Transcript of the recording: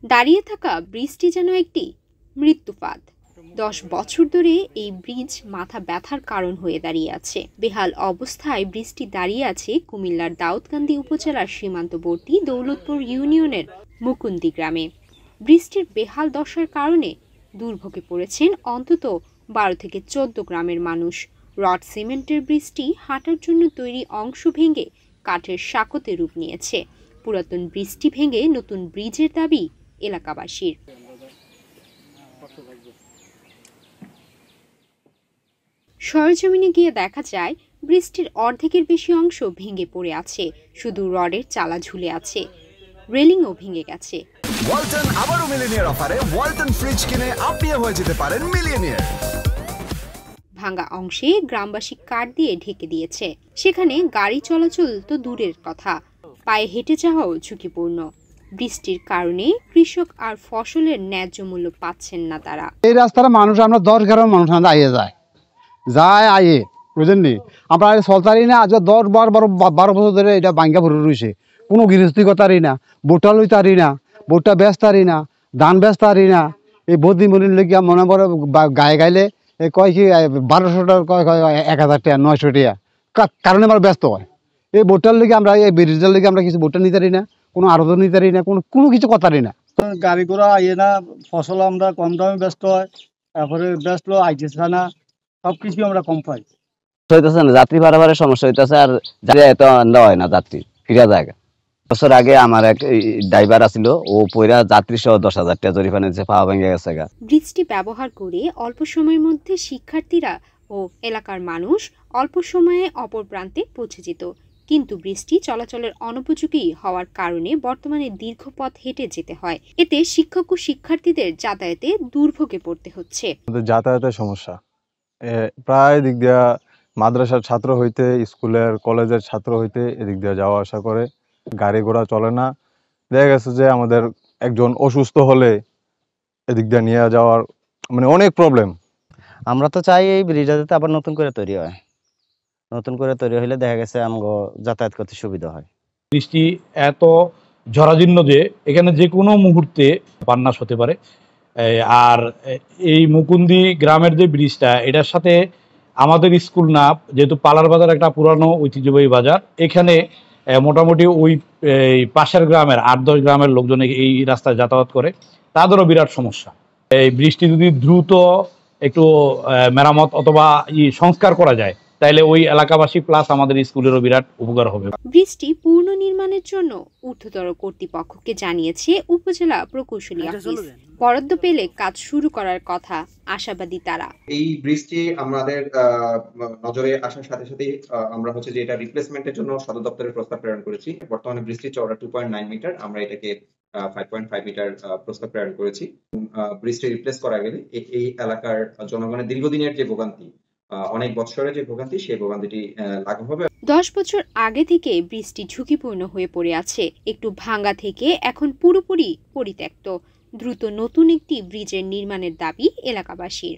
দাঁড়িয়ে থাকা ব্রিজটি যেন একটি মৃত্যুফাঁদ। 10 বছর ধরে এই ব্রিজ মাথা ব্যথার কারণ হয়ে দাঁড়িয়ে আছে। বেহাল অবস্থায় ব্রিজটি দাঁড়িয়ে আছে কুমিল্লার দাউদকান্দি উপজেলার সীমান্তবর্তী দৌলতপুর ইউনিয়নের মুকুন্দি গ্রামে। ব্রিজটির বেহাল দশার কারণে দুর্ভোগে পড়েছেন অন্তত 12 থেকে 14 গ্রামের মানুষ। রড সিমেন্টের ব্রিজটি হাঁটার জন্য তৈরি অংশ ভেঙে কাঠের সাঁকোতে রূপ নিয়েছে। পুরাতন ব্রিজটি ভেঙে নতুন ব্রিজের দাবি এলাকাবাসীর। সরেজমিনে গিয়ে দেখা যায় ব্রিজটির অর্ধেকের বেশি অংশ ভেঙে পড়ে আছে, শুধু রডের চালা ঝুলে আছে, রেলিংও ভেঙে গেছে। ওয়ালটন আবারো মিলিয়নিয়ার অফারে ওয়ালটন ফ্রিজ কিনে আপনিও হয়ে যেতে পারেন মিলিয়নিয়ার। ভাঙা অংশে গ্রামবাসী কাঠ দিয়ে ঢেকে দিয়েছে, সেখানে গাড়ি চলাচল তো দূরের কথা, পায়ে হেঁটে যাওয়াও ঝুঁকিপূর্ণ। বৃষ্টির কারণে কৃষক আর ফসলের ন্যায্য মূল্য পাচ্ছেন না তারা। এই রাস্তার মানুষ আমরা 10 গ্রামের মানুষ আইয়ে যায় আইয়ে, বুঝলেন নি? আমরা চলতারি না, আজ 10-12 বছর ধরে এটা ভাঙ্গা ভরে রয়েছে। কোনো গৃহস্থী করতারি না, বোটা লইতারি না, বোটা বেচতারি না, ধান বেচতারি না। এই বদি মরির লেগে মনে পড়ে গায়ে গাইলে কয় কি 1200 টাকা, কয় 1000 টাকা, 900 টাকা কারণে আমরা ব্যস্ত হয়। এই বোটার লেগে আমরা, এই ব্রিজের লেগে আমরা কিছু বোটা নিতারি না, কোনো আরো নিতারি না, কোনো কিছু করতারি না। গাড়ি ঘোড়া আইয়ে না, ফসল আমরা কম দামে ব্যস্ত হয়, তারপরে ব্যস্ত আইতেছে না, সবকিছু আমরা কম পাই। হইতেছে না, যাত্রী বাড়াবাড়ের সমস্যা হইতেছে, আর এত আন্দা হয় না, যাত্রী ফিরা জায়গা। বছর আগে আমার এক ড্রাইভার আছিল, ও পয়রা যাত্রী সহ 10,000 টাকা জরিমানা দিয়েছে, পা ভেঙে গেছে। ব্রিজটি ব্যবহার করে অল্প সময়ের মধ্যে শিক্ষার্থীরা ও এলাকার মানুষ অল্প সময়ে অপর প্রান্তে পৌঁছে যেত, কিন্তু বৃষ্টি চলাচলের অনুপযোগী হওয়ার কারণে বর্তমানে দীর্ঘ পথ হেঁটে যেতে হয়। এতে শিক্ষক ও শিক্ষার্থীদের যাতায়াতে দুর্ভোগে পড়তে হচ্ছে। যাতায়াতের সমস্যা প্রায় দিক দিয়া, মাদ্রাসার ছাত্র হইতে স্কুলের কলেজের ছাত্র হইতে এদিক দিয়ে যাওয়া আসা করে, গাড়ি ঘোড়া চলে না। দেখা গেছে যে আমাদের একজন অসুস্থ হলে এদিক দিয়ে নিয়ে যাওয়ার মানে অনেক প্রবলেম। আমরা তো চাই এই ব্রিজটা যাতে আবার নতুন করে তৈরি হয়, নতুন করে তৈরি হলে দেখা গেছে আমগো যাতায়াত করতে সুবিধা হয়। বৃষ্টি এত ঝরাজীর্ণ যে এখানে যে কোনো মুহূর্তে বন্যা হতে পারে। আর এই মুকুন্দি গ্রামের যে ব্রিজটা, এটার সাথে আমাদের স্কুল না, যেহেতু পালার বাজার একটা পুরানো ঐতিহ্যবাহী বাজার, এখানে মোটামুটি ওই পাশের গ্রামের 8-10 গ্রামের লোকজন এই রাস্তায় যাতায়াত করে, তাদেরও বিরাট সমস্যা। এই বৃষ্টি যদি দ্রুত একটু মেরামত অথবা সংস্কার করা যায়, তাইলে ওই এলাকাবাসী প্লাস আমাদের স্কুলেরও বিরাট উপকার হবে। ব্রিজটি পুনর্নির্মাণের জন্য ঊর্ধ্বতর কর্তৃপক্ষকে জানিয়েছে উপজেলা প্রকৌশলী অফিস। বরাদ্দ পেলে কাজ শুরু করার কথা আশাবাদী তারা। এই ব্রিজটি আমাদের নজরে আসার সাথে সাথে আমরা হচ্ছে যে এটা রিপ্লেসমেন্টের জন্য সদর দপ্তরে প্রস্তাব প্রেরণ করেছি। বর্তমানে ব্রিজটির চওড়া 2.9 মিটার, আমরা এটাকে 5.5 মিটার প্রস্তাব প্রেরণ করেছি। ব্রিজটি রিপ্লেস করা গেলে এই এলাকার জনগণের দীর্ঘদিনের যে ভোগান্তি, অনেক বছরের যে ভোগান্তি, সেই ভোগান্তিটি লাঘব হবে। 10 বছর আগে থেকে ব্রিজটি ঝুঁকিপূর্ণ হয়ে পড়ে আছে, একটু ভাঙা থেকে এখন পুরোপুরি পরিত্যক্ত। দ্রুত নতুন একটি ব্রিজের নির্মাণের দাবি এলাকাবাসীর।